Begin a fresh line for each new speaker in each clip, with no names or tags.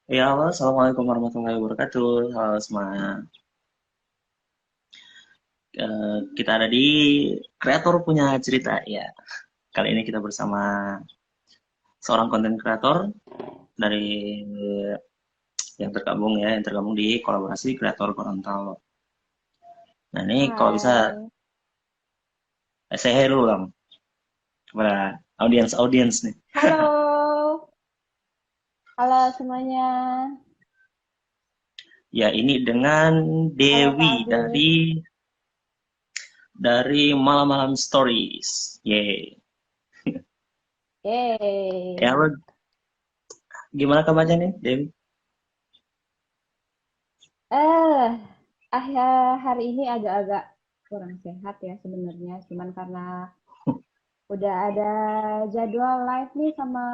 Ya, halo, Assalamualaikum warahmatullahi wabarakatuh. Halo semuanya. Kita ada di Kreator Punya Cerita. Ya, kali ini kita bersama seorang konten kreator dari yang tergabung di kolaborasi Kreator Gorontalo. Nah, ini kalau bisa
Hai,
say hi dulu Bang, kepada audiens nih.
halo, halo semuanya.
Ya, ini dengan
Halo Kak
Dewi
Agustin.
dari Malam-Malam Stories. Yeay.
Yeay.
Ya, halo, gimana kabarnya nih, Dewi?
Eh, hari ini agak-agak kurang sehat ya sebenarnya. Cuman karena udah ada jadwal live nih sama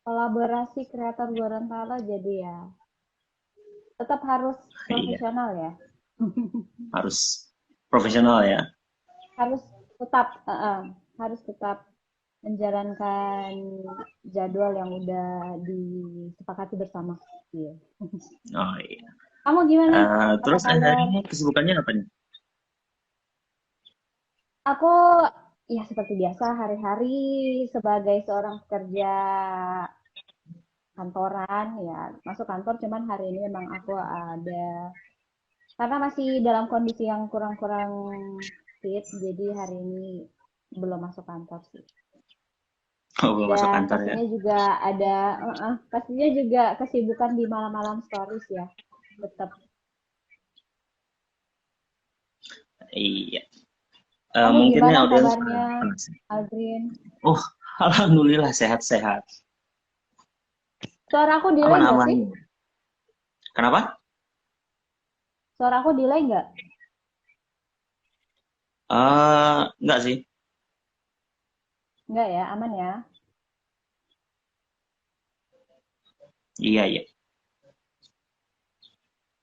kolaborasi kreator Gorontalo, jadi ya tetap harus
Iya,
profesional ya.
harus profesional ya.
Harus tetap, harus tetap menjalankan jadwal yang udah disepakati bersama. Iya.
Oh iya.
Kamu gimana? Apa
Terus hari
kabar?
ini kesibukannya apa nih?
Aku ya seperti biasa hari-hari sebagai seorang pekerja kantoran ya masuk kantor cuman hari ini memang aku ada karena masih dalam kondisi yang kurang-kurang fit jadi hari ini belum masuk kantor sih.
Oh, belum masuk
Dan
kantor ya?
pastinya juga ada pastinya juga kesibukan di malam-malam stories ya. Tetap.
Iya.
Kamu
Mungkin nih
gimana
audiens
kabarnya,
penasaran.
Aldrin?
Oh, alhamdulillah sehat-sehat.
Suara aku delay nggak
Aman-aman.
sih?
Kenapa?
Suara aku delay nggak?
Enggak sih.
Nggak ya, aman ya.
Iya, iya.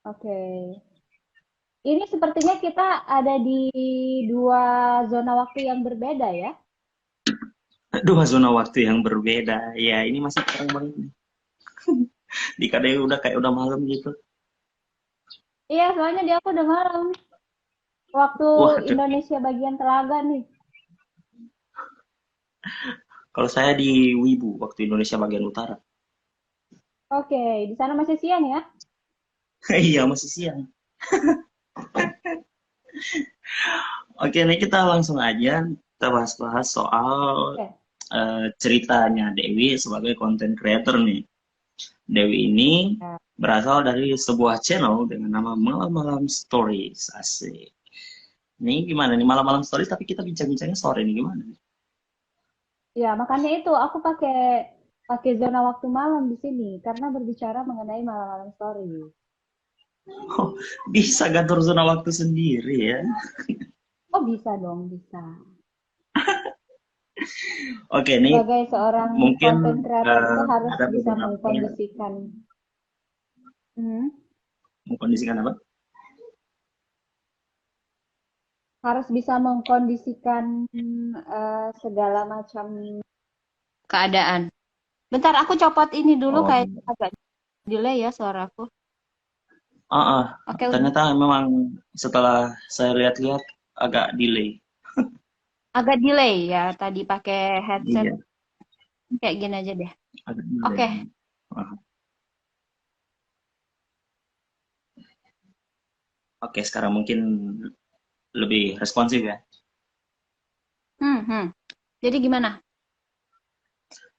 Oke. Ini sepertinya kita ada di dua zona waktu yang berbeda ya.
Dua zona waktu yang berbeda. Ya, ini masih terang banget nih. Di KDU udah kayak udah malam gitu.
Iya, soalnya di aku udah malam. Waktu
Waduh.
Indonesia bagian telaga nih.
Kalau saya di Wibu, waktu Indonesia bagian utara.
Oke, di sana masih siang ya?
Iya, masih siang. Oke, ini kita langsung aja kita bahas-bahas soal
Oke.
ceritanya Dewi sebagai content creator nih. Dewi ini
Ya.
berasal dari sebuah channel dengan nama Malam-Malam Stories. Asik. Ini gimana nih Malam-Malam Stories tapi kita bincang-bincangnya sore ini gimana nih?
Ya, makanya itu aku pakai pakai zona waktu malam di sini karena berbicara mengenai malam-malam story.
Oh, bisa ngatur zona waktu sendiri ya.
Oh, bisa dong, bisa.
Oke, ini
Sebagai seorang
mungkin
content creator itu harus
ada
bisa
beberapa
mengkondisikan. Hmm,
mengkondisikan apa?
harus bisa mengkondisikan segala macam keadaan. Bentar, aku copot ini dulu
Oh,
kayak agak delay ya suaraku. Oke, udah.
ternyata memang setelah saya lihat-lihat agak delay.
Agak delay ya tadi pakai headset
Iya,
kayak gini aja deh.
agak delay.
Oke.
Ah, Oke, sekarang mungkin lebih responsif ya.
Hmm, hmm. Jadi gimana?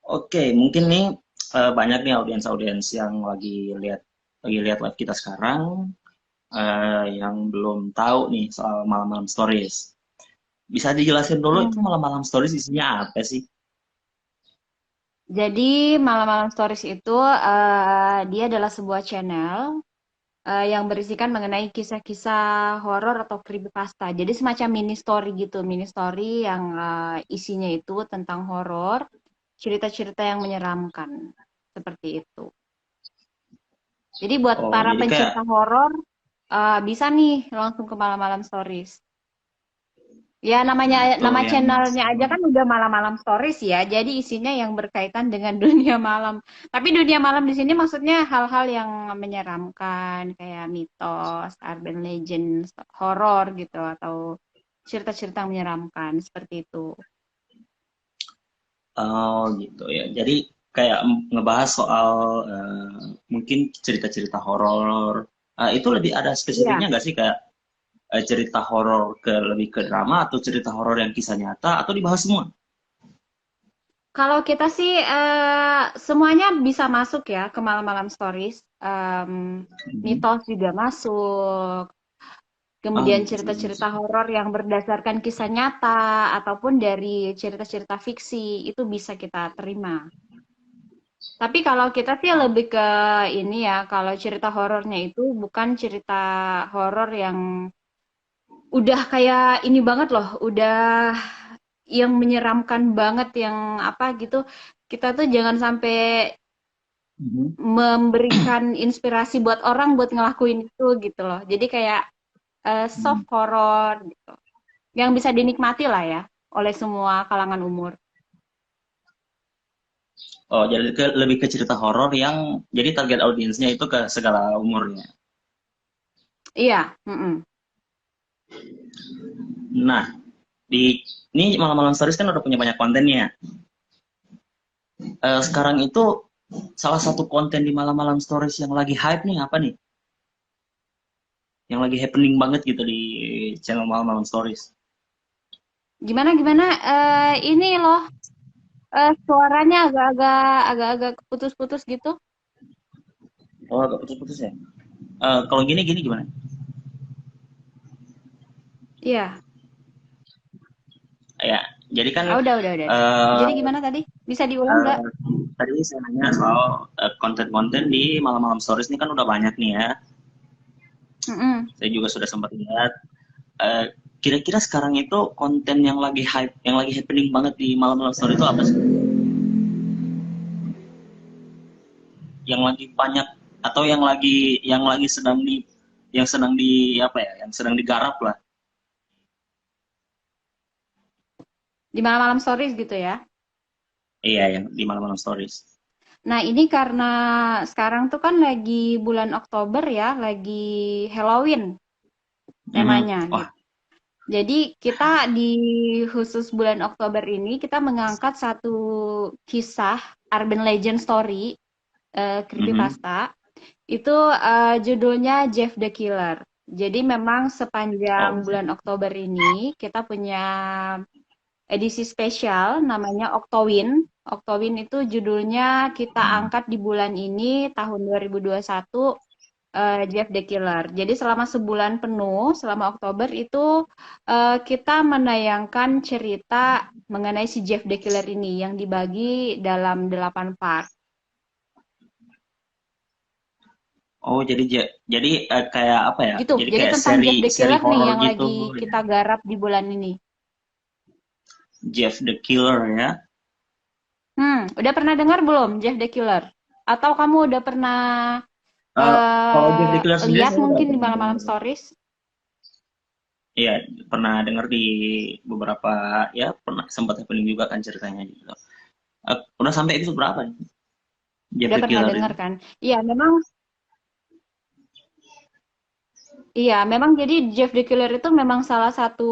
Oke, mungkin nih banyak nih audiens-audiens yang lagi lihat live kita sekarang yang belum tahu nih soal malam-malam stories. Bisa dijelasin dulu itu
Hmm.
malam-malam stories isinya apa sih?
Jadi malam-malam stories itu dia adalah sebuah channel yang berisikan mengenai kisah-kisah horor atau creepypasta. Jadi semacam mini story gitu, mini story yang isinya itu tentang horor, cerita-cerita yang menyeramkan, seperti itu. Jadi buat
Oh,
para
jadi kayak
pencinta horor bisa nih langsung ke malam-malam stories. Ya
Nah,
namanya
itu
nama
yang
channelnya
seru
aja
banget.
kan udah malam-malam stories ya. Jadi isinya yang berkaitan dengan dunia malam. Tapi dunia malam di sini maksudnya hal-hal yang menyeramkan kayak mitos, urban legends, horor gitu atau cerita-cerita menyeramkan seperti itu.
Oh gitu ya. Jadi kayak ngebahas soal mungkin cerita-cerita horor. Itu lebih ada
Iya.
spesifiknya nggak sih, kayak cerita horor lebih ke drama atau cerita horor yang kisah nyata atau dibahas semua?
Kalau kita sih semuanya bisa masuk ya ke malam-malam stories.
Mhm.
Mitos juga masuk.
Oh
Kemudian
gitu juga
cerita-cerita
masuk.
horor yang berdasarkan kisah nyata ataupun dari cerita-cerita fiksi itu bisa kita terima. Tapi kalau kita sih
Oh.
lebih ke ini ya, kalau cerita horornya itu bukan cerita horor yang udah kayak ini banget loh, udah yang menyeramkan banget yang apa gitu. Kita tuh jangan sampai
Mhm.
memberikan inspirasi buat orang buat ngelakuin itu gitu loh. Jadi kayak
Hmm.
soft horror gitu. Yang bisa dinikmati lah ya oleh semua kalangan umur.
Oh, jadi lebih ke cerita horor yang jadi target audiensnya itu ke segala umurnya.
Iya, mm-mm.
Nah, di ini malam-malam stories kan udah punya banyak kontennya. Sekarang itu salah satu konten di malam-malam stories yang lagi hype nih apa nih? Yang lagi happening banget gitu di channel malam-malam stories.
Gimana gimana? Ini loh, suaranya agak-agak putus-putus gitu.
Oh, agak putus-putus ya. Kalau gini gini gimana?
Iya.
Ya, jadi kan
Ah, udah.
eh
Jadi gimana tadi? Bisa diulang nggak?
eh, tadi saya nanya soal konten-konten di malam-malam stories ini kan udah banyak nih ya.
Mm-mm.
Saya juga sudah sempat lihat. Eh, Kira-kira sekarang itu konten yang lagi hype, yang lagi happening banget di malam-malam story itu apa sih? Yang lagi banyak atau yang lagi sedang di apa ya? Yang sedang digarap lah.
Di malam-malam stories gitu ya.
Iya, yang di malam-malam stories.
Nah, ini karena sekarang tuh kan lagi bulan Oktober ya, lagi Halloween
Mhm.
temanya
Wah.
gitu. Jadi kita di khusus bulan Oktober ini kita mengangkat satu kisah urban legend story,
Mhm.
creepypasta. Itu judulnya Jeff the Killer. Jadi memang sepanjang
Oh.
bulan Oktober ini kita punya edisi spesial namanya Octowin. Octowin itu judulnya kita angkat di bulan ini tahun 2021, Jeff the Killer. Jadi selama sebulan penuh, selama Oktober itu kita menayangkan cerita mengenai si Jeff the Killer ini yang dibagi dalam 8 part.
Oh, jadi kayak apa ya?
Gitu.
Jadi
Jadi
kayak
tentang
seri
Jeff the
seri
Killer nih
horor
yang
gitu
lagi
ya.
kita garap di bulan ini.
Jeff the Killer ya.
Udah pernah dengar belum Jeff the Killer? Atau kamu udah pernah
Kalau Jeff the Killer sendiri
lihat
saya udah
mungkin di
pernah
malam-malam
dengar.
stories?
Iya, pernah dengar di beberapa, ya pernah sempat happening juga kan ceritanya gitu. Udah sampai episode berapa nih? Jeff
Udah
the
pernah
Killer
dengar
ini.
kan? Iya, memang jadi Jeff the Killer itu memang salah satu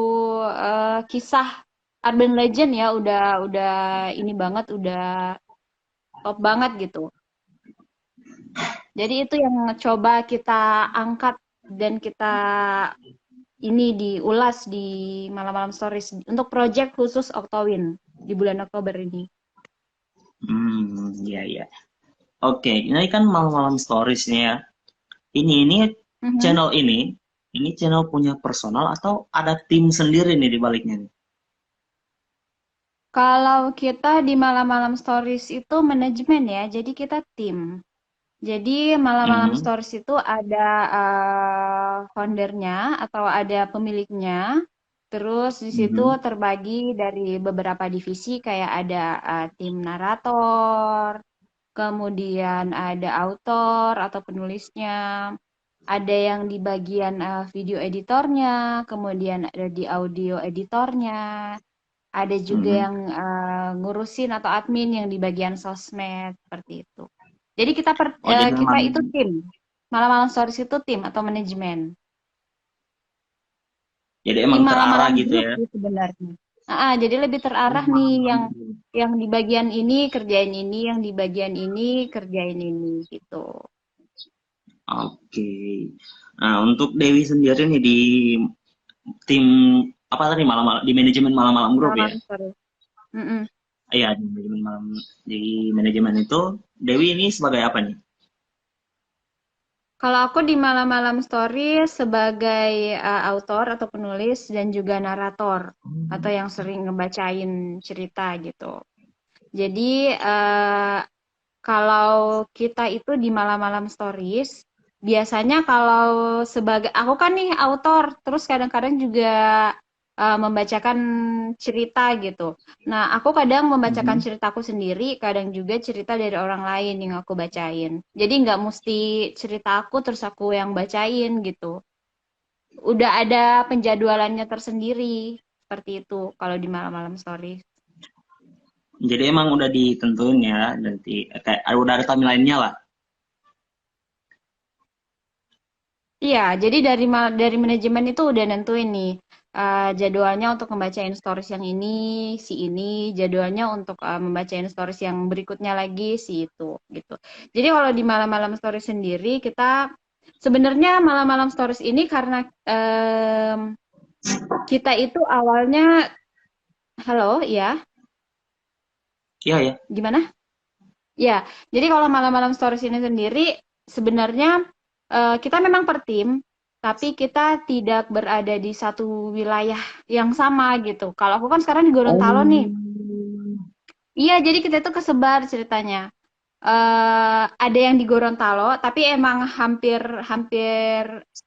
kisah urban legend ya, udah ini banget, udah top banget gitu. Jadi itu yang coba kita angkat dan kita ini diulas di malam-malam stories untuk project khusus Octowin di bulan Oktober ini.
Iya iya. Oke, ini kan malam-malam storiesnya ya. Ini
Mhm.
channel ini channel punya personal atau ada tim sendiri nih di baliknya nih?
Kalau kita di malam-malam stories itu manajemen ya, jadi kita tim. Jadi malam-malam
Mhm.
stories itu ada foundernya atau ada pemiliknya. Terus di situ
Mhm.
terbagi dari beberapa divisi kayak ada tim narator, kemudian ada autor atau penulisnya, ada yang di bagian video editornya, kemudian ada di audio editornya, ada juga
Mhm.
yang ngurusin atau admin yang di bagian sosmed seperti itu. Jadi kita
Oh, jadi
kita
memang
itu tim. Malam-malam stories itu tim atau manajemen.
jadi
Tim
emang terarah
malam-malam
gitu
grup
ya.
sih sebenarnya. Jadi lebih
Oh,
terarah nih
malam-malam.
yang di bagian ini kerjain ini, yang di bagian ini kerjain ini gitu.
Oke. Nah, untuk Dewi sendiri nih di tim apa tadi malam di manajemen malam-malam grup ya?
Malam-malam stories. Mm-mm.
Iya, di manajemen malam di manajemen itu Dewi ini sebagai apa nih?
Kalau aku di malam-malam stories sebagai autor atau penulis dan juga narator atau yang sering ngebacain cerita gitu. Jadi kalau kita itu di malam-malam stories, biasanya kalau sebagai aku kan nih autor, terus kadang-kadang juga membacakan cerita gitu. Nah, aku kadang membacakan
Mhm.
ceritaku sendiri, kadang juga cerita dari orang lain yang aku bacain. Jadi nggak mesti cerita aku terus aku yang bacain gitu. Udah ada penjadwalannya tersendiri seperti itu kalau di malam-malam stories.
Jadi emang udah ditentuin ya, nanti kayak udah ada timeline-nya lah.
Iya, jadi dari manajemen itu udah nentuin nih jadwalnya untuk membacain stories yang ini, jadwalnya untuk membacain stories yang berikutnya lagi si itu gitu. Jadi kalau di malam-malam stories sendiri kita sebenarnya malam-malam stories ini karena kita itu awalnya halo ya,
Iya ya.
gimana? Ya, jadi kalau malam-malam stories ini sendiri sebenarnya kita memang per tim, tapi kita tidak berada di satu wilayah yang sama gitu. Kalau aku kan sekarang di Gorontalo nih.
Oh.
Iya, jadi kita itu kesebar ceritanya. Ada yang di Gorontalo, tapi emang hampir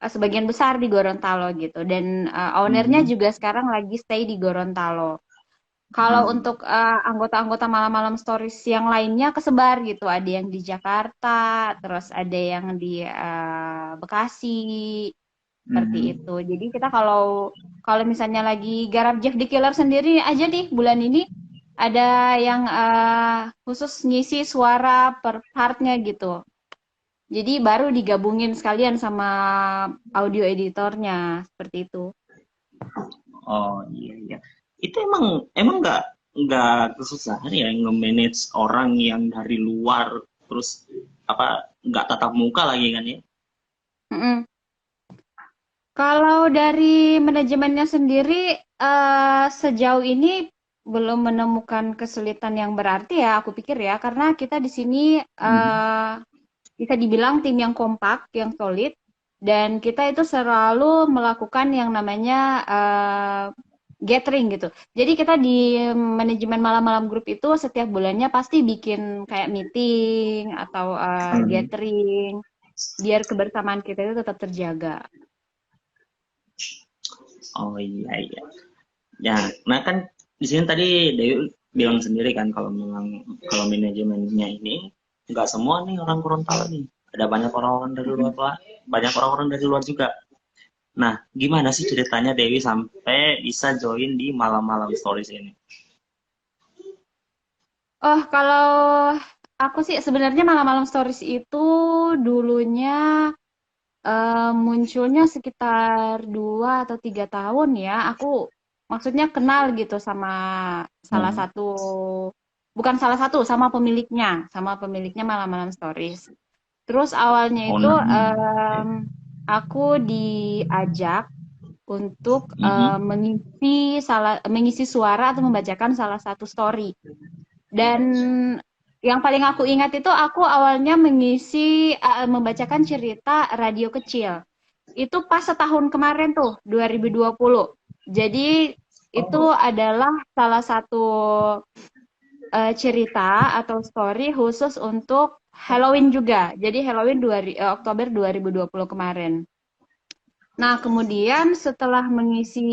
sebagian besar di Gorontalo gitu. Dan ownernya
Mhm.
juga sekarang lagi stay di Gorontalo. Kalau
Hmm.
untuk anggota-anggota malam-malam stories yang lainnya kesebar gitu, ada yang di Jakarta, terus ada yang di Bekasi, seperti
Mhm.
itu. Jadi kita kalau kalau misalnya lagi garap Jeff the Killer sendiri aja nih bulan ini ada yang khusus ngisi suara per partnya gitu. Jadi baru digabungin sekalian sama audio editornya seperti itu.
Oh iya iya. Itu emang emang nggak kesusahan ya nge-manage orang yang dari luar terus apa nggak tatap muka lagi kan ya?
Mm-mm. Kalau dari manajemennya sendiri, sejauh ini belum menemukan kesulitan yang berarti ya, aku pikir ya, karena kita di sini
Mhm.
bisa dibilang tim yang kompak, yang solid, dan kita itu selalu melakukan yang namanya gathering gitu. Jadi kita di manajemen malam-malam grup itu setiap bulannya pasti bikin kayak meeting atau
Hmm.
gathering, biar kebersamaan kita itu tetap terjaga.
Oh iya iya. Ya, nah kan di sini tadi Dewi bilang sendiri kan kalau memang kalau manajemennya ini nggak semua nih orang Gorontalo nih. Ada banyak orang-orang dari luar lah, banyak orang-orang dari luar juga. Nah, gimana sih ceritanya Dewi sampai bisa join di malam-malam stories ini?
Oh, kalau aku sih sebenarnya malam-malam stories itu dulunya munculnya sekitar 2 atau 3 tahun ya. Aku maksudnya kenal gitu sama salah
Hmm.
satu, bukan salah satu, sama pemiliknya malam-malam stories. Terus awalnya
Oh,
itu
nah.
aku diajak untuk
Mhm.
mengisi suara atau membacakan salah satu story. Dan yang paling aku ingat itu aku awalnya membacakan cerita radio kecil. Itu pas setahun kemarin tuh, 2020. Jadi itu
Oh,
adalah salah satu cerita atau story khusus untuk Halloween juga. Jadi Halloween Oktober 2020 kemarin. Nah, kemudian setelah mengisi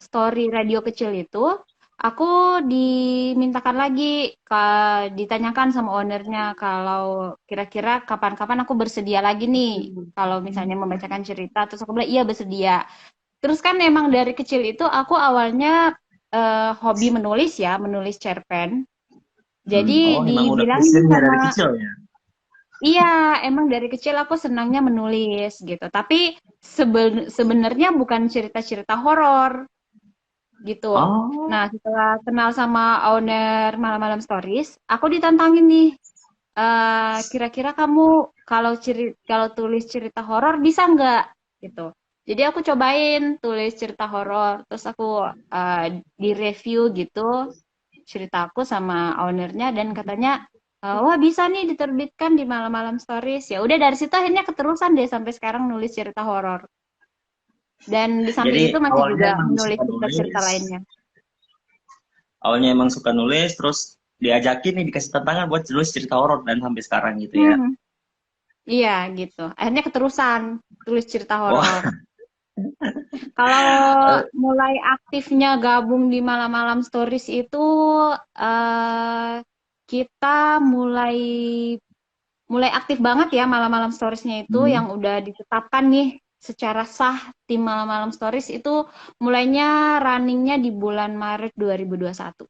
story radio kecil itu, Aku dimintakan lagi, ditanyakan sama ownernya kalau kira-kira kapan-kapan aku bersedia lagi nih. Kalau misalnya membacakan cerita, terus aku bilang iya bersedia. Terus kan emang dari kecil itu aku awalnya hobi menulis ya, menulis cerpen. Jadi
Oh, emang udah
dibilangin
passionnya
sama,
dari kecil ya?
iya emang dari kecil aku senangnya menulis gitu. Tapi sebenarnya bukan cerita-cerita horor gitu. Nah,
Oh,
setelah kenal sama owner Malam-Malam Stories, aku ditantangin nih. Kira-kira kamu kalau tulis cerita horor bisa nggak? Gitu. Jadi aku cobain tulis cerita horor, terus aku eh, di-review gitu ceritaku sama ownernya dan katanya, wah bisa nih diterbitkan di Malam-Malam Stories. Ya udah dari situ akhirnya keterusan deh sampai sekarang nulis cerita horor. Dan di samping
jadi
itu masih
awalnya
juga
emang
menulis
suka
cerita-cerita
nulis.
lainnya.
Awalnya emang suka nulis, terus diajakin nih dikasih tantangan buat nulis cerita horor dan sampai sekarang gitu ya.
Hmm, iya gitu. Akhirnya keterusan tulis cerita horor.
Wah,
Kalau mulai aktifnya gabung di malam-malam stories itu eh, kita mulai mulai aktif banget ya malam-malam storiesnya itu yang
hmm.
udah ditetapkan nih secara sah tim malam-malam stories itu mulainya runningnya di bulan Maret 2021.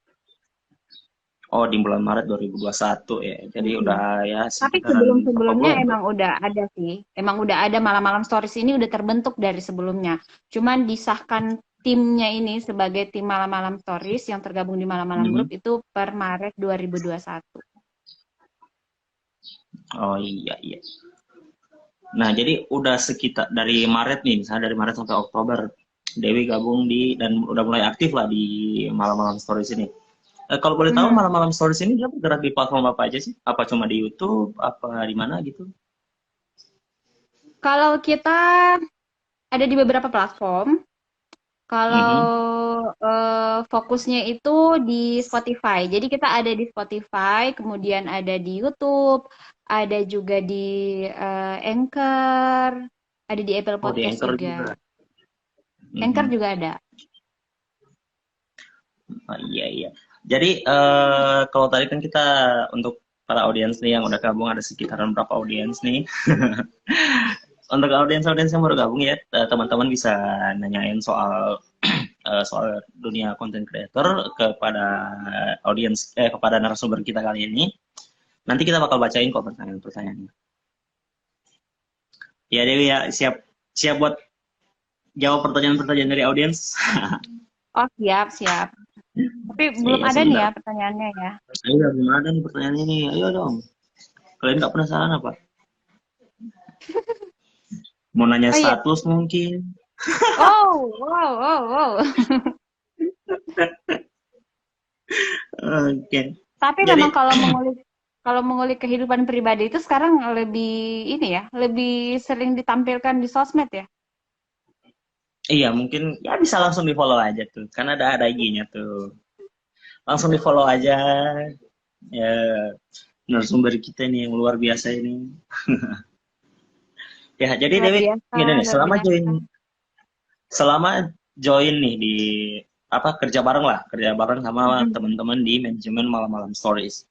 Oh, di bulan Maret 2021 ya. Jadi
Mm-mm.
udah ya
Tapi
sekitaran berapa
sebelum-sebelumnya
bulan tuh?
emang udah ada sih. Emang udah ada malam-malam stories ini udah terbentuk dari sebelumnya. Cuman disahkan timnya ini sebagai tim malam-malam stories yang tergabung di malam-malam
Hmm.
grup itu per Maret 2021.
Oh iya iya. Nah, jadi udah sekitar dari Maret nih, misalnya dari Maret sampai Oktober, Dewi gabung di dan udah mulai aktif lah di malam-malam stories ini. Kalau boleh tahu
Hmm.
malam-malam stories ini dia bergerak di platform apa aja sih? Apa cuma di YouTube? Apa di mana gitu?
Kalau kita ada di beberapa platform, kalau
Mhm.
fokusnya itu di Spotify. Jadi kita ada di Spotify, kemudian ada di YouTube, ada juga di Anchor, ada di Apple
Oh, di
Podcast
Anchor
juga.
juga.
Anchor
Mhm.
juga ada.
Oh, iya iya. Jadi kalau tadi kan kita untuk para audiens nih yang udah gabung ada sekitaran berapa audiens nih? Untuk audiens-audiens yang baru gabung ya, teman-teman bisa nanyain soal soal dunia content creator kepada audiens kepada narasumber kita kali ini. Nanti kita bakal bacain kok pertanyaan-pertanyaannya. Ya Dewi ya, siap siap buat jawab pertanyaan-pertanyaan dari audiens.
Oh, siap, siap. Tapi belum
Iya
ada nih
sebentar.
ya pertanyaannya ya.
Ayo, gimana ada nih pertanyaan ini? Ayo dong. Kalian nggak penasaran apa? Mau nanya
Oh iya.
status mungkin?
Oh, wow, wow, wow.
Oke.
Tapi
Jadi,
memang kalau mengulik kehidupan pribadi itu sekarang lebih ini ya, lebih sering ditampilkan di sosmed ya.
iya mungkin ya bisa langsung di follow aja tuh. Kan ada IG-nya tuh. Langsung di follow aja. Ya, narasumber kita nih yang luar biasa ini. Ya, jadi
Luar
Dewi,
biasa,
gini nih,
luar biasa.
selama join nih di apa kerja bareng sama
Mm-mm.
teman-teman di manajemen malam-malam stories.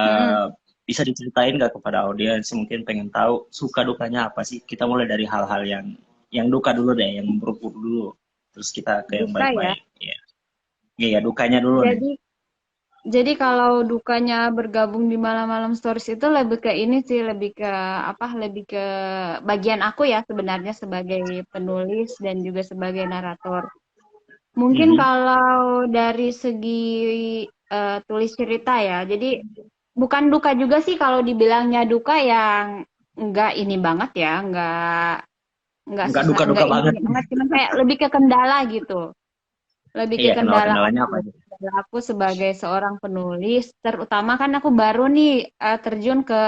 Mm-mm.
Eh bisa diceritain nggak kepada audiens mungkin pengen tahu suka dukanya apa sih? Kita mulai dari hal-hal yang duka dulu deh, yang buruk dulu. Terus kita ke yang
Duka ya.
baik-baik. Ya, iya dukanya dulu nih.
Jadi Jadi kalau dukanya bergabung di malam-malam stories itu lebih ke ini sih, lebih ke apa? Lebih ke bagian aku ya sebenarnya sebagai penulis dan juga sebagai narator. Mungkin
Mhm.
kalau dari segi tulis cerita ya, jadi bukan duka juga sih kalau dibilangnya duka yang enggak ini banget ya, enggak
Nggak
susah,
duka-duka
enggak ini
banget.
banget, cuman kayak lebih ke kendala gitu. Lebih ke
Iya,
kendala
kendala-kendalanya apa
aku.
aja?
Kendala aku sebagai seorang penulis, terutama kan aku baru nih terjun ke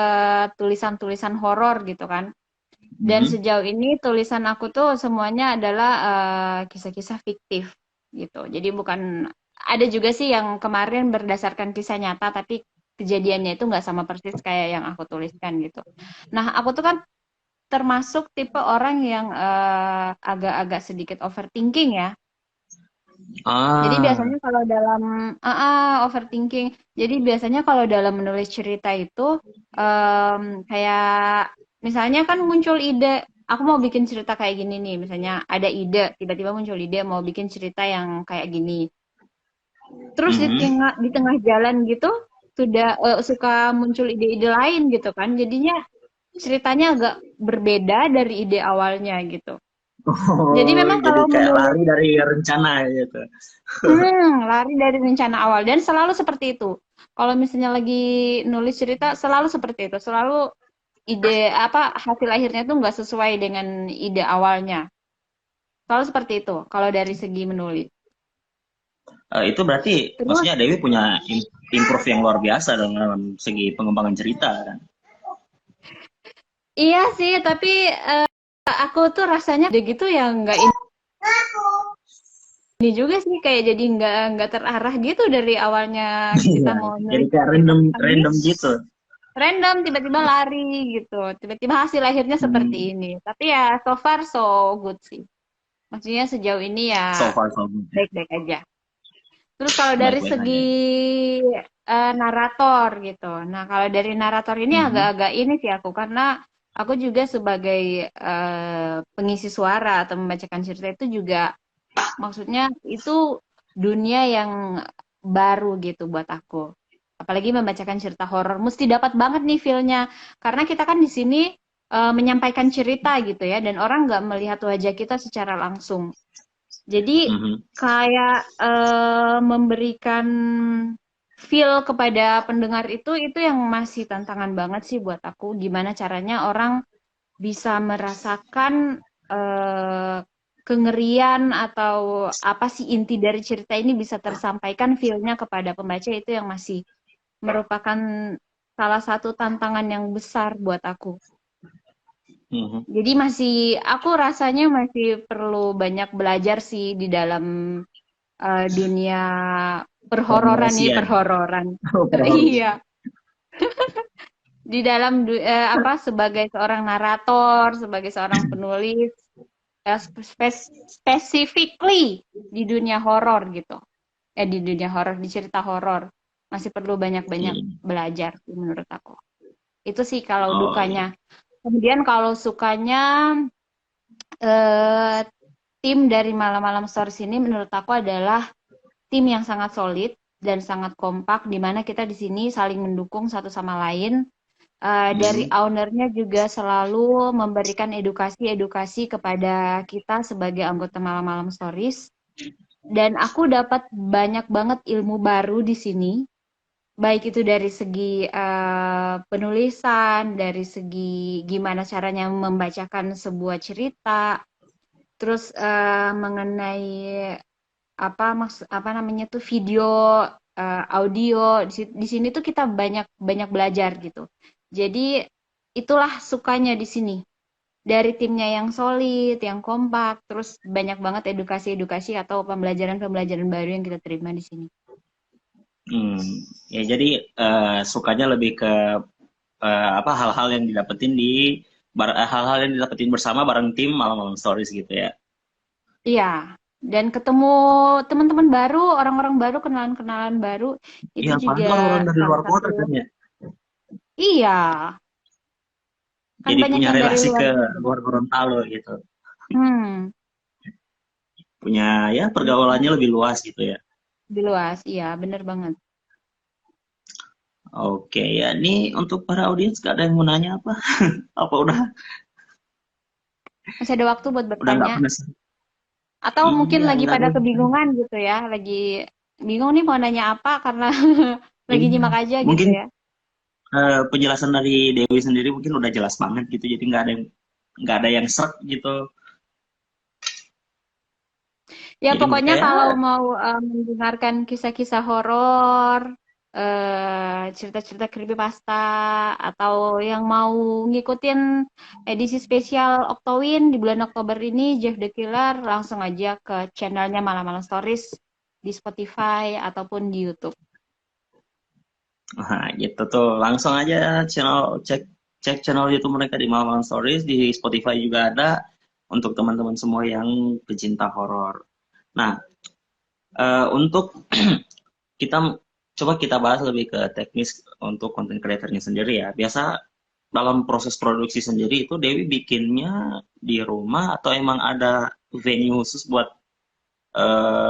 tulisan-tulisan horor gitu kan. Dan
Mhm.
sejauh ini tulisan aku tuh semuanya adalah kisah-kisah fiktif gitu. Jadi bukan ada juga sih yang kemarin berdasarkan kisah nyata, tapi kejadiannya itu nggak sama persis kayak yang aku tuliskan gitu. Nah, aku tuh kan termasuk tipe orang yang agak-agak sedikit overthinking ya. Jadi
Ah,
biasanya kalau dalam overthinking. Jadi biasanya kalau dalam menulis cerita itu kayak misalnya kan muncul ide, aku mau bikin cerita kayak gini nih. Misalnya ada ide, tiba-tiba muncul ide mau bikin cerita yang kayak gini. Terus
mhm.
di tengah jalan gitu sudah suka muncul ide-ide lain gitu kan. Jadinya ceritanya agak berbeda dari ide awalnya gitu. Jadi
Oh,
memang
jadi
kalau
kayak
menulis
lari dari rencana gitu.
Lari dari rencana awal dan selalu seperti itu. Kalau misalnya lagi nulis cerita selalu seperti itu, selalu ide apa hasil akhirnya tuh nggak sesuai dengan ide awalnya. Selalu seperti itu kalau dari segi menulis.
Itu berarti
Terus
maksudnya Dewi punya improve yang luar biasa dalam segi pengembangan cerita kan?
iya sih, tapi aku tuh rasanya udah gitu ya nggak ini juga sih kayak jadi nggak terarah gitu dari awalnya kita
Iya,
mau
jadi
nulis
kayak
cerita
random
tentang ini.
random gitu.
Random tiba-tiba lari gitu. Tiba-tiba hasil akhirnya seperti
Hmm,
ini. Tapi ya so far so good sih. Maksudnya sejauh ini
so
ya
far so good ya.
baik-baik aja. Terus kalau dari
Baik-baik
segi
aja.
narator gitu. Nah, kalau dari narator ini
Mhm.
agak-agak ini sih aku karena aku juga sebagai pengisi suara atau membacakan cerita itu juga maksudnya itu dunia yang baru gitu buat aku. Apalagi membacakan cerita horor, mesti dapat banget nih feel-nya. Karena kita kan di sini menyampaikan cerita gitu ya, dan orang nggak melihat wajah kita secara langsung. Jadi
Mhm.
kayak memberikan feel kepada pendengar itu yang masih tantangan banget sih buat aku. Gimana caranya orang bisa merasakan eh, kengerian atau apa sih inti dari cerita ini bisa tersampaikan feel-nya kepada pembaca itu yang masih merupakan salah satu tantangan yang besar buat aku.
Mhm.
Jadi aku rasanya masih perlu banyak belajar sih di dalam dunia perhororan nih,
Pengorasian.
perhororan.
Horor.
Iya, di dalam apa sebagai seorang narator, sebagai seorang penulis, specifically di dunia horor gitu. Di dunia horor, di cerita horor masih perlu banyak-banyak
Iya.
belajar sih menurut aku. Itu sih kalau
Oh, iya.
dukanya. Kemudian kalau sukanya eh, tim dari Malam-Malam Stories ini menurut aku adalah tim yang sangat solid dan sangat kompak di mana kita di sini saling mendukung satu sama lain. Dari
Mhm.
ownernya juga selalu memberikan edukasi-edukasi kepada kita sebagai anggota Malam-Malam Stories. Dan aku dapat banyak banget ilmu baru di sini, baik itu dari segi penulisan, dari segi gimana caranya membacakan sebuah cerita, terus mengenai apa namanya tuh video, audio di sini tuh kita banyak banyak belajar gitu. Jadi itulah sukanya di sini. Dari timnya yang solid, yang kompak, terus banyak banget edukasi-edukasi atau pembelajaran-pembelajaran baru yang kita terima di sini.
Hmm. Ya jadi sukanya lebih ke apa hal-hal yang didapetin hal-hal yang didapetin bersama bareng tim malam-malam stories gitu ya.
Iya, dan ketemu teman-teman baru, orang-orang baru, kenalan-kenalan baru, itu
Iya,
juga
apalagi orang-orang dari
salah
luar
satu.
kota kan ya.
Iya, kan
Jadi
banyak
punya
yang dari
relasi
luar
ke
juga.
luar Gorontalo gitu.
Hmm,
Punya ya
gitu.
pergaulannya lebih luas gitu ya.
Lebih luas, iya, bener banget.
Oke ya, ini untuk para audiens gak ada yang mau nanya apa? Apa
Masih ada waktu buat
udah nggak
bertanya.
penasaran?
Atau mungkin
Iya,
lagi
nggak ada
pada
yang
kebingungan gitu ya, lagi bingung nih mau nanya apa karena lagi
iya.
nyimak aja gitu
Mungkin
ya.
penjelasan dari Dewi sendiri mungkin udah jelas banget gitu, jadi nggak ada yang serak gitu.
Ya
Jadi mereka
pokoknya
ya,
kalau mau mendengarkan kisah-kisah horor, cerita-cerita creepypasta, atau yang mau ngikutin edisi spesial Octowin di bulan Oktober ini, Jeff the Killer, langsung aja ke channelnya Malam-Malam Stories di Spotify ataupun di YouTube.
nah, gitu tuh langsung aja cek cek channel YouTube mereka di Malam Stories, di Spotify juga ada untuk teman-teman semua yang pecinta horor. Nah, Untuk kita coba kita bahas lebih ke teknis untuk content creatornya sendiri ya. Biasa dalam proses produksi sendiri itu Dewi bikinnya di rumah atau emang ada venue khusus buat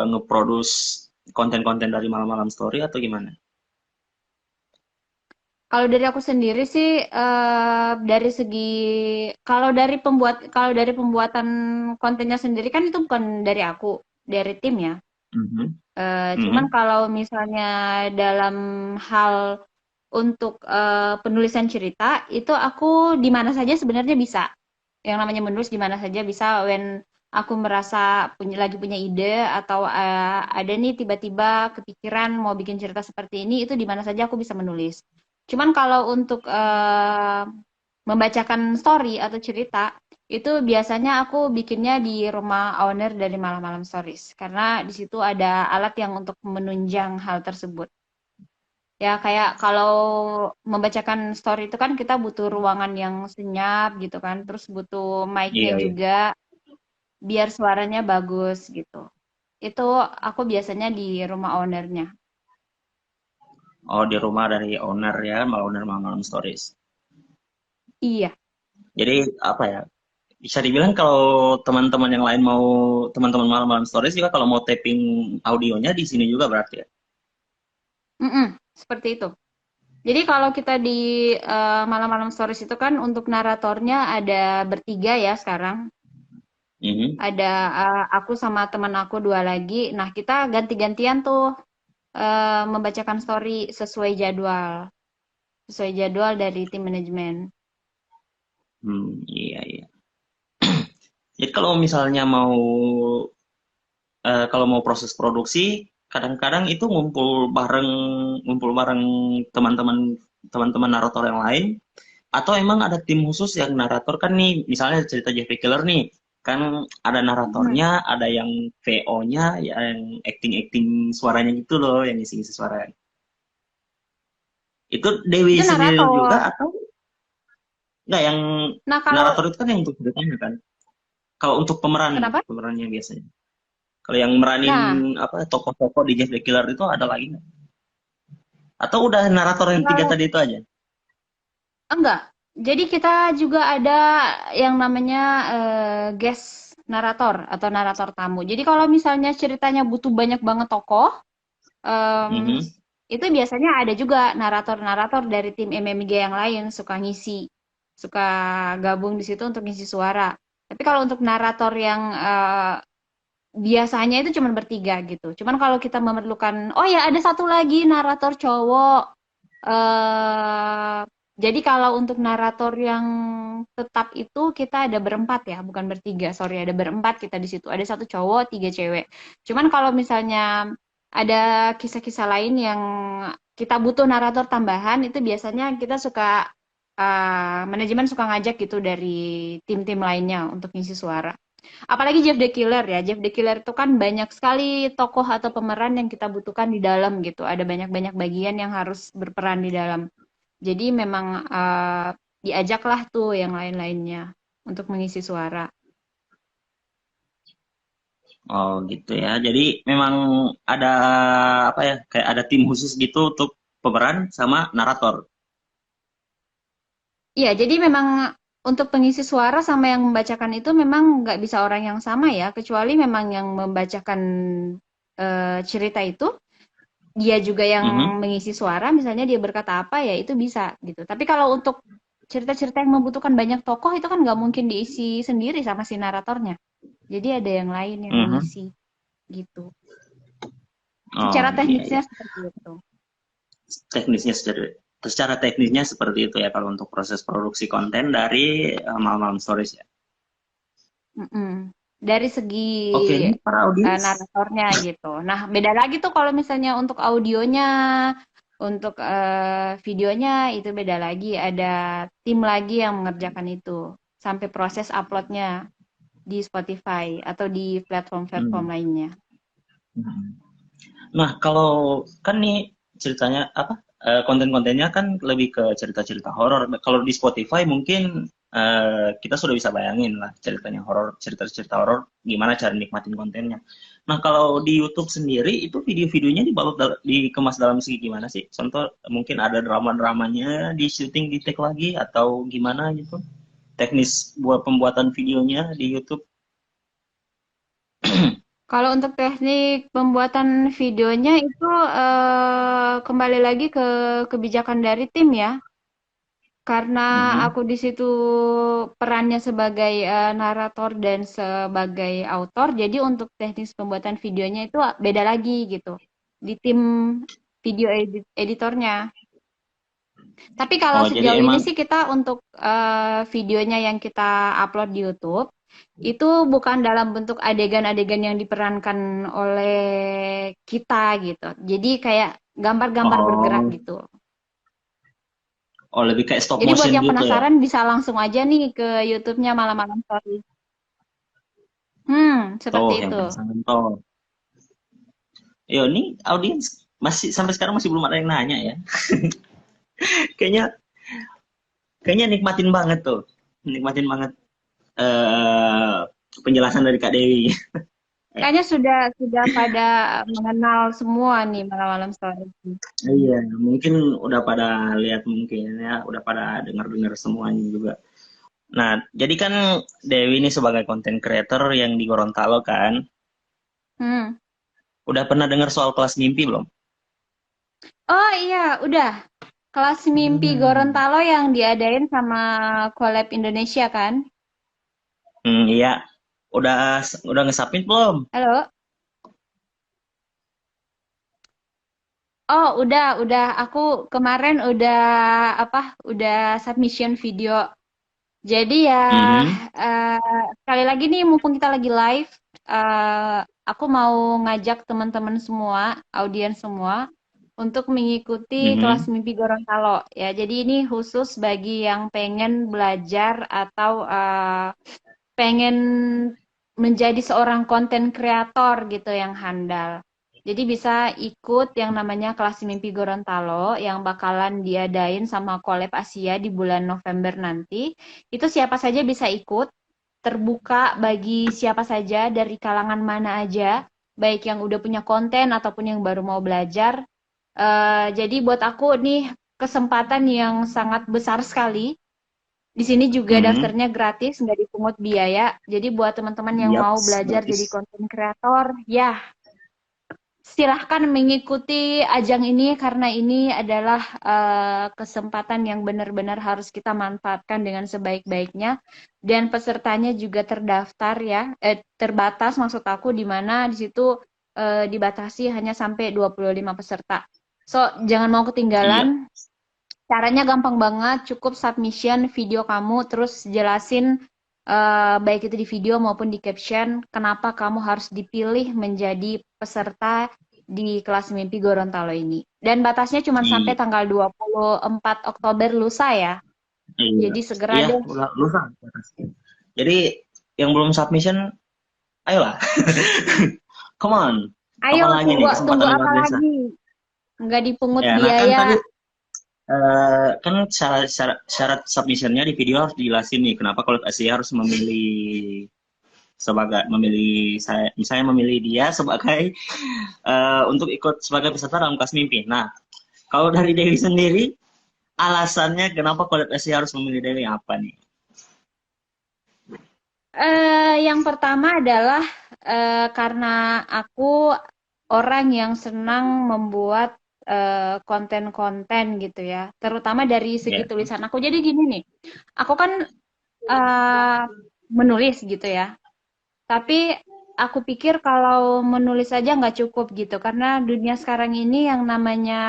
nge-produce konten-konten dari malam-malam story atau gimana?
Kalau dari aku sendiri sih dari segi kalau dari pembuatan kontennya sendiri kan itu bukan dari aku, dari tim ya.
Mhm.
Cuman
Mhm.
kalau misalnya dalam hal untuk penulisan cerita itu aku di mana saja sebenarnya bisa. Yang namanya menulis di mana saja bisa when aku merasa lagi punya ide atau ada nih tiba-tiba kepikiran mau bikin cerita seperti ini itu di mana saja aku bisa menulis. Cuman kalau untuk membacakan story atau cerita itu biasanya aku bikinnya di rumah owner dari Malam-Malam Stories karena di situ ada alat yang untuk menunjang hal tersebut. Ya kayak kalau membacakan story itu kan kita butuh ruangan yang senyap gitu kan, terus butuh mic-nya
Iya, iya.
juga biar suaranya bagus gitu. Itu aku biasanya di rumah ownernya.
Oh, di rumah dari owner ya, owner malam-malam stories.
Iya.
Jadi apa ya? Bisa dibilang kalau teman-teman yang lain mau teman-teman malam-malam stories juga kalau mau taping audionya di sini juga berarti ya.
Seperti itu. Jadi kalau kita di malam-malam stories itu kan untuk naratornya ada bertiga ya sekarang.
Mhm.
Ada aku sama teman aku dua lagi. Nah kita ganti-gantian tuh membacakan story sesuai jadwal dari tim manajemen.
Iya, iya. Jadi kalau misalnya mau kalau mau proses produksi, kadang-kadang itu ngumpul bareng teman-teman teman-teman narator yang lain, atau emang ada tim khusus yang narator kan nih, misalnya cerita Jeffrey Killer nih, kan ada
Mhm.
naratornya, ada yang VO-nya, yang acting-acting suaranya gitu loh, yang ngisi-ngisi suara. Itu Dewi
Itu
sendiri juga
narator.
atau enggak yang
Nah, kalau
narator itu kan yang untuk ceritanya kan? Kalau untuk pemeran,
kenapa?
pemerannya biasanya. Kalau yang meranin
Nah,
apa tokoh-tokoh di Jeff the Killer itu ada lagi nggak? Atau udah narator yang tiga
kalau
tadi itu aja?
enggak. Jadi kita juga ada yang namanya guest narator atau narator tamu. Jadi kalau misalnya ceritanya butuh banyak banget tokoh, em,
Mhm.
itu biasanya ada juga narator-narator dari tim MMG yang lain suka ngisi, suka gabung di situ untuk ngisi suara. Tapi kalau untuk narator yang biasanya itu cuma bertiga gitu. Cuman kalau kita memerlukan, oh ya ada satu lagi narator cowok. eh jadi kalau untuk narator yang tetap itu kita ada berempat ya, bukan bertiga. Sorry, ada berempat kita di situ. Ada satu cowok, tiga cewek. Cuman kalau misalnya ada kisah-kisah lain yang kita butuh narator tambahan, itu biasanya kita suka manajemen suka ngajak gitu dari tim-tim lainnya untuk ngisi suara. Apalagi Jeff the Killer ya. Jeff the Killer itu kan banyak sekali tokoh atau pemeran yang kita butuhkan di dalam gitu. Ada banyak-banyak bagian yang harus berperan di dalam. Jadi memang diajaklah tuh yang lain-lainnya untuk mengisi suara.
Oh gitu ya. Jadi memang ada apa ya? Kayak ada tim khusus gitu untuk pemeran sama narator.
Iya, jadi memang untuk pengisi suara sama yang membacakan itu memang nggak bisa orang yang sama ya, kecuali memang yang membacakan cerita itu dia juga yang
Mhm.
mengisi suara, misalnya dia berkata apa ya itu bisa gitu. Tapi kalau untuk cerita-cerita yang membutuhkan banyak tokoh itu kan nggak mungkin diisi sendiri sama si naratornya. Jadi ada yang lain yang
Mhm.
mengisi gitu.
Oh
Secara
iya,
teknisnya
iya.
seperti itu.
Teknisnya secara teknisnya seperti itu ya kalau untuk proses produksi konten dari Malam-Malam Stories ya.
Mm-mm. Dari segi
Oke, ini para audiens.
naratornya gitu. Nah, beda lagi tuh kalau misalnya untuk audionya, untuk videonya itu beda lagi. Ada tim lagi yang mengerjakan itu sampai proses uploadnya di Spotify atau di platform-platform
Hmm.
lainnya.
Nah, kalau kan nih ceritanya apa? Konten-kontennya kan lebih ke cerita-cerita horor. Kalau di Spotify mungkin kita sudah bisa bayangin lah ceritanya horor, cerita-cerita horor, gimana cara nikmatin kontennya. Nah, kalau di YouTube sendiri itu video-videonya dikemas dalam segi gimana sih? Contoh mungkin ada drama-dramanya di syuting di take lagi atau gimana gitu? Teknis buat pembuatan videonya di YouTube.
Kalau untuk teknik pembuatan videonya itu kembali lagi ke kebijakan dari tim ya. Karena
Mhm.
aku di situ perannya sebagai narator dan sebagai autor, jadi untuk teknis pembuatan videonya itu beda lagi gitu di tim video editornya. Tapi kalau
Oh, jadi
sejauh ini
emang
sih kita untuk videonya yang kita upload di YouTube itu bukan dalam bentuk adegan-adegan yang diperankan oleh kita gitu. Jadi kayak gambar-gambar bergerak
oh,
gitu.
oh lebih kayak stop
Jadi buat
motion
yang
gitu ya.
penasaran bisa langsung aja nih ke YouTube-nya Malam-Malam Story.
Tuh
Seperti
yang
itu.
penasaran tuh. Yo, ini audiens masih sampai sekarang masih belum ada yang nanya ya. Kayaknya kayaknya nikmatin banget tuh. Nikmatin banget eh penjelasan dari Kak Dewi.
Kayaknya sudah pada mengenal semua nih Malam-Malam Story.
Iya, mungkin udah pada lihat mungkin ya, udah pada dengar-dengar semuanya juga. Nah, jadi kan Dewi ini sebagai content creator yang di Gorontalo kan,
Hmm.
udah pernah dengar soal kelas mimpi belum?
Oh iya, udah. Kelas Mimpi
Hmm.
Gorontalo yang diadain sama Collab Indonesia kan?
Iya. Udah ngesubmit belum?
Halo? Oh, udah. Aku kemarin udah apa? Udah submission video. Jadi ya,
Mhm.
sekali lagi nih, mumpung kita lagi live, aku mau ngajak teman-teman semua, audiens semua, untuk mengikuti kelas
Mhm.
Mimpi Gorontalo. Ya, jadi ini khusus bagi yang pengen belajar atau pengen menjadi seorang konten kreator gitu yang handal. Jadi bisa ikut yang namanya Kelas Mimpi Gorontalo yang bakalan diadain sama Collab Asia di bulan November nanti. Itu siapa saja bisa ikut, terbuka bagi siapa saja dari kalangan mana aja, baik yang udah punya konten ataupun yang baru mau belajar. Jadi buat aku nih kesempatan yang sangat besar sekali. Di sini juga
Mhm.
daftarnya gratis, nggak dipungut biaya. Jadi buat teman-teman yang mau
Yaps,
belajar jadi
gratis.
konten kreator, ya silahkan mengikuti ajang ini karena ini adalah kesempatan yang benar-benar harus kita manfaatkan dengan sebaik-baiknya. Dan pesertanya juga terdaftar ya, terbatas maksud aku di mana di situ dibatasi hanya sampai 25 peserta. So, jangan mau
Iya.
ketinggalan. Caranya gampang banget, cukup submission video kamu, terus jelasin baik itu di video maupun di caption, kenapa kamu harus dipilih menjadi peserta di kelas mimpi Gorontalo ini. Dan batasnya cuma sampai
Iya.
tanggal 24 Oktober lusa ya.
Iya.
Jadi segera
Iya,
deh.
udah lusa. Jadi yang belum submission, ayolah. Come on.
Ayo
Apalagi nih
tunggu
kesempatan luar
apa
biasa.
lagi? Nggak dipungut
Ya, nah kan
biaya.
tadi kan syarat submissionnya di video harus dijelasin nih kenapa Collab Asia harus memilih saya misalnya memilih dia sebagai untuk ikut sebagai peserta dalam kelas mimpi. Nah, kalau dari Dewi sendiri alasannya kenapa Collab Asia harus memilih Dewi apa nih?
Yang pertama adalah karena aku orang yang senang membuat konten-konten gitu ya, terutama dari segi
Ya.
tulisan aku. Jadi gini nih, aku kan eh, menulis gitu ya, tapi aku pikir kalau menulis aja nggak cukup gitu, karena dunia sekarang ini yang namanya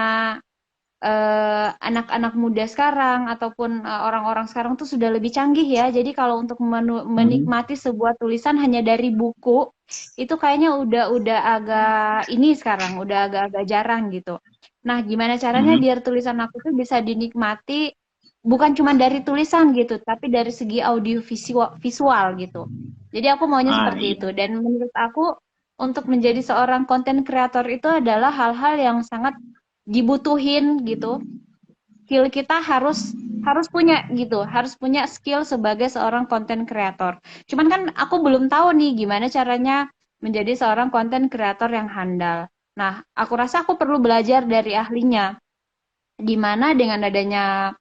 anak-anak muda sekarang ataupun orang-orang sekarang tuh sudah lebih canggih ya. Jadi kalau untuk
Hmm.
menikmati sebuah tulisan hanya dari buku, itu kayaknya udah agak ini sekarang, udah agak-agak jarang gitu. Nah, gimana caranya
Hmm.
biar tulisan aku tuh bisa dinikmati bukan cuma dari tulisan gitu, tapi dari segi audio visual gitu. Jadi aku maunya
Ah,
seperti
iya.
itu. Dan menurut aku untuk menjadi seorang konten kreator itu adalah hal-hal yang sangat dibutuhin gitu. Skill kita harus harus punya gitu, harus punya skill sebagai seorang konten kreator. Cuman kan aku belum tahu nih gimana caranya menjadi seorang konten kreator yang handal. Nah, aku rasa aku perlu belajar dari ahlinya, di mana dengan adanya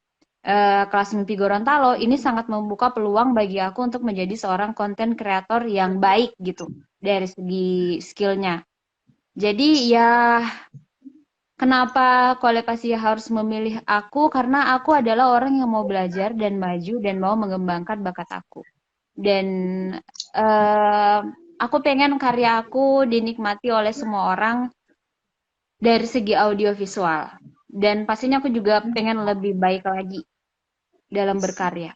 kelas mimpi Gorontalo ini sangat membuka peluang bagi aku untuk menjadi seorang konten kreator yang baik gitu dari segi skillnya. Jadi ya kenapa Kolepasi harus memilih aku? Karena aku adalah orang yang mau belajar dan maju dan mau mengembangkan bakat aku. Dan eh, aku pengen karya aku dinikmati oleh semua orang dari segi audiovisual. Dan pastinya aku juga pengen lebih baik lagi dalam berkarya.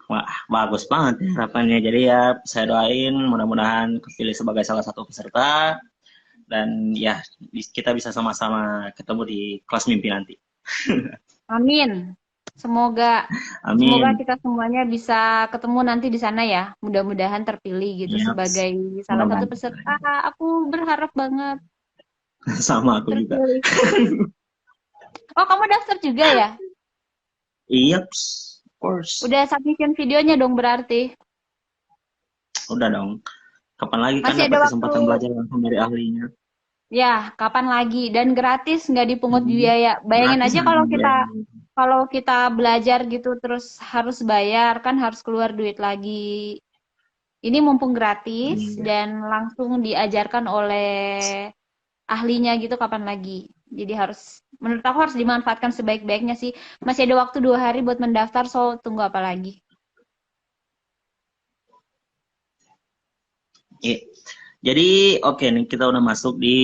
Wah, bagus banget ya harapannya. Jadi ya saya doain mudah-mudahan kepilih sebagai salah satu peserta dan ya kita bisa sama-sama ketemu di kelas mimpi nanti.
Amin. Semoga semoga
Amin.
kita semuanya bisa ketemu nanti di sana ya. Mudah-mudahan terpilih gitu
Ya,
sebagai salah satu
mudah-mudahan
peserta. Aku berharap banget
sama aku juga.
terpilih. Oh, kamu daftar juga ya?
Iya, of course.
Udah submission videonya dong berarti.
Udah dong. Kapan lagi kan
Masih
dapat
ada waktu.
kesempatan belajar langsung dari ahlinya.
Ya, kapan lagi? Dan gratis, nggak dipungut
Hmm.
biaya. Bayangin
Gratis
aja
lagi ya.
kalau kita belajar gitu terus harus bayar kan harus keluar duit lagi. Ini mumpung gratis
Iya.
dan langsung diajarkan oleh ahlinya gitu kapan lagi. Jadi menurut aku harus dimanfaatkan sebaik-baiknya sih. Masih ada waktu 2 hari buat mendaftar, so tunggu apa lagi?
Iya. Jadi oke nih kita udah masuk di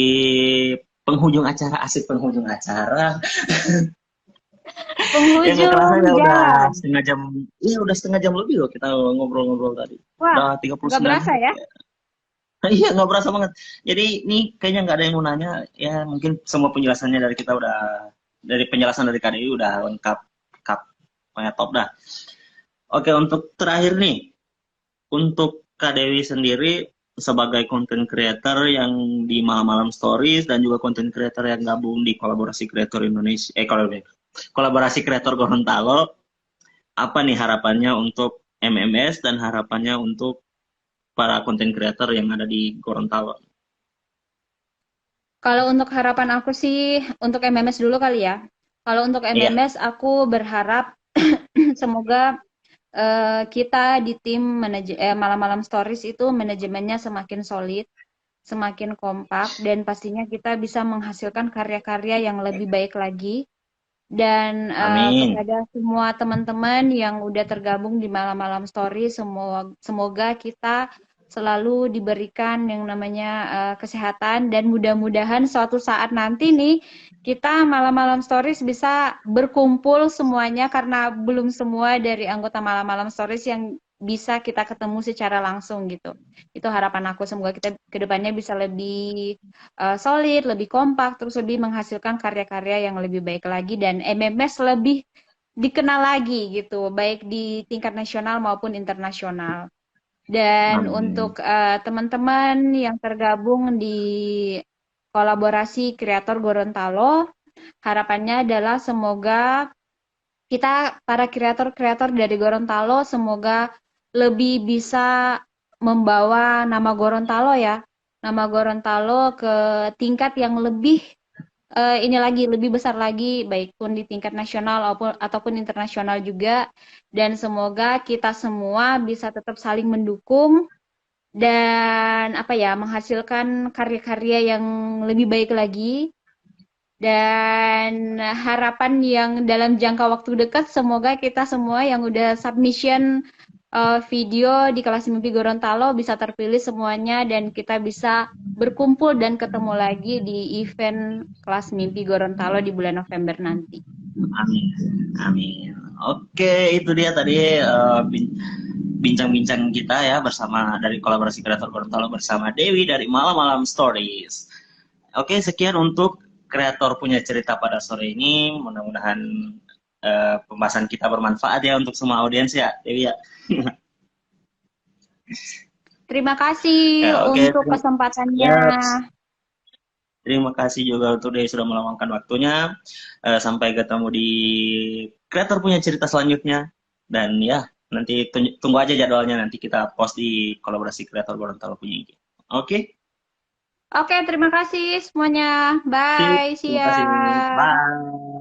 penghujung acara, asik penghujung acara. Ya nggak kerasa
Penghujung
ya udah
jalan.
setengah jam. Iya udah setengah jam lebih loh kita ngobrol-ngobrol tadi.
Wah,
Udah 39
nggak berasa
menit
ya?
ya. Iya nggak berasa banget. Jadi ini kayaknya nggak ada yang mau nanya. Ya mungkin semua penjelasannya dari kita udah dari penjelasan dari KDI udah lengkap, lengkap, pokoknya top dah. Oke untuk terakhir nih, untuk Kak Dewi sendiri sebagai content creator yang di malam-malam stories dan juga content creator yang gabung di kolaborasi kreator Indonesia, kolaborasi kreator Gorontalo, apa nih harapannya untuk MMS dan harapannya untuk para content creator yang ada di Gorontalo?
Kalau untuk harapan aku sih, untuk MMS dulu kali ya. Kalau untuk
Iya,
MMS, aku berharap semoga kita di tim malam-malam stories itu manajemennya semakin solid, semakin kompak, dan pastinya kita bisa menghasilkan karya-karya yang lebih baik lagi. Dan
amin,
kepada semua teman-teman yang udah tergabung di malam-malam story, semoga kita selalu diberikan yang namanya kesehatan dan mudah-mudahan suatu saat nanti nih kita malam-malam stories bisa berkumpul semuanya karena belum semua dari anggota malam-malam stories yang bisa kita ketemu secara langsung gitu. Itu harapan aku, semoga kita kedepannya bisa lebih solid, lebih kompak, terus lebih menghasilkan karya-karya yang lebih baik lagi dan MMS lebih dikenal lagi gitu, baik di tingkat nasional maupun internasional. Dan
amin,
untuk teman-teman yang tergabung di kolaborasi kreator Gorontalo, harapannya adalah semoga kita para kreator-kreator dari Gorontalo semoga lebih bisa membawa nama Gorontalo ya, nama Gorontalo ke tingkat yang lebih ini lagi lebih besar lagi baik pun di tingkat nasional ataupun internasional juga dan semoga kita semua bisa tetap saling mendukung dan apa ya menghasilkan karya-karya yang lebih baik lagi dan harapan yang dalam jangka waktu dekat semoga kita semua yang udah submission video di kelas mimpi Gorontalo bisa terpilih semuanya dan kita bisa berkumpul dan ketemu lagi di event kelas mimpi Gorontalo di bulan November nanti.
amin, amin. Oke, itu dia tadi bincang-bincang kita ya bersama dari kolaborasi kreator Gorontalo bersama Dewi dari Malam-Malam Stories. Oke, sekian untuk kreator punya cerita pada sore ini. Mudah-mudahan pembahasan kita bermanfaat ya untuk semua audiens ya, Dewi ya.
Terima kasih
Ya, oke,
untuk kesempatannya.
ya, terima kasih juga untuk Dewi sudah meluangkan waktunya. Sampai ketemu di kreator punya cerita selanjutnya. Dan ya, Nanti tunggu aja jadwalnya, nanti kita post di kolaborasi kreator Gorontalo punya IG. Oke,
Oke, terima kasih semuanya.
sip.
Bye, see
Terima kasih.
ya.
Bye.